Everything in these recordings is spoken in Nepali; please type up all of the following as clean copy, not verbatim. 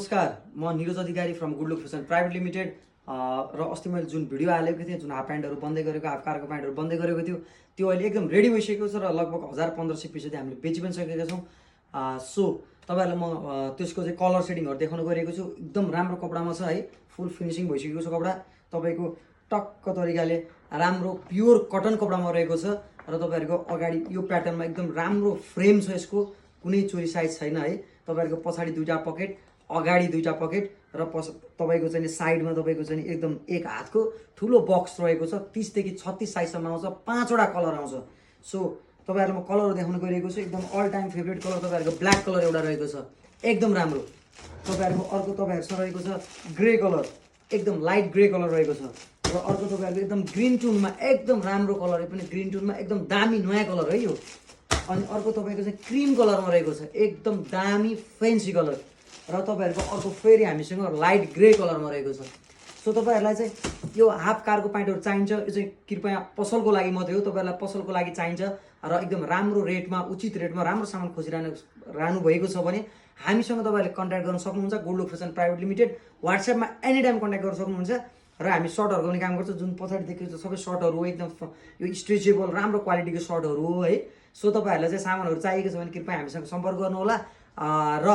नमस्कार, म Niroj Adhikari from Good Look Fashion private limited. र अस्ति मैले जुन भिडियो हालेको थिएँ, जुन हाफ प्यान्टहरू बन्दै गरेको, हाफ कार्गो प्यान्टहरू बन्दै गरेको थियो, त्यो अहिले एकदम रेडी भइसकेको छ र लगभग 1000-1500 पिस चाहिँ हामीले बेची पनि सकेका छौँ। सो तपाईँहरूलाई म त्यसको चाहिँ कलर सेडिङहरू देखाउन गइरहेको छु। एकदम राम्रो कपडामा छ है, फुल फिनिसिङ भइसकेको छ कपडा। तपाईँको टक्क तरिकाले राम्रो प्योर कटन कपडामा रहेको छ र तपाईँहरूको अगाडि यो प्याटर्नमा एकदम राम्रो फ्रेम छ। यसको कुनै चोरी साइज छैन है। तपाईँहरूको पछाडि दुईवटा पकेट, अगाडि दुईवटा पकेट र तपाईँको चाहिँ साइडमा तपाईँको चाहिँ एकदम एक हातको ठुलो बक्स रहेको छ। 30 देखि 36 साइजसम्म आउँछ, 5वटा कलर आउँछ। सो तपाईँहरूलाई म कलर देखाउन गइरहेको छु। एकदम अल टाइम फेभरेट कलर तपाईँहरूको ब्ल्याक कलर एउटा रहेको छ, एकदम राम्रो। तपाईँहरूको अर्को तपाईँहरूसँग रहेको छ ग्रे कलर, एकदम लाइट ग्रे कलर रहेको छ। र अर्को तपाईँहरूको एकदम ग्रिन टुनमा एकदम राम्रो कलर, पनि ग्रिन टुनमा एकदम दामी नयाँ कलर है यो। अनि अर्को तपाईँको चाहिँ क्रिम कलरमा रहेको छ, एकदम दामी फेन्सी कलर। र तपाईँहरूको अर्को फेरि हामीसँग लाइट ग्रे कलरमा रहेको छ। सो तपाईँहरूलाई चाहिँ यो हाफ कार्गो प्यान्टहरू चाहिन्छ, यो चाहिँ कृपया पसलको लागि मात्रै हो। तपाईँहरूलाई पसलको लागि चाहिन्छ र एकदम राम्रो रेटमा, उचित रेटमा राम्रो सामान खोजिरहनु भएको छ भने हामीसँग तपाईँहरूले कन्ट्याक्ट गर्न सक्नुहुन्छ। Good Look Fashion private limited वाट्सएपमा एनी टाइम कन्ट्याक्ट गर्न सक्नुहुन्छ। र हामी सर्टहरू गर्ने काम गर्छौँ। जुन पछाडि देखेको छ सबै सर्टहरू हो, एकदम यो स्ट्रेचेबल राम्रो क्वालिटीको सर्टहरू हो है। सो तपाईँहरूलाई चाहिँ सामानहरू चाहिएको छ भने कृपया हामीसँग सम्पर्क गर्नुहोला। र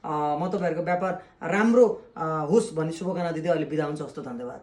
म तपाईँहरूको व्यापार राम्रो होस् भन्ने शुभकामना दिँदै अहिले बिदा हुन्छ। हस्तो, धन्यवाद।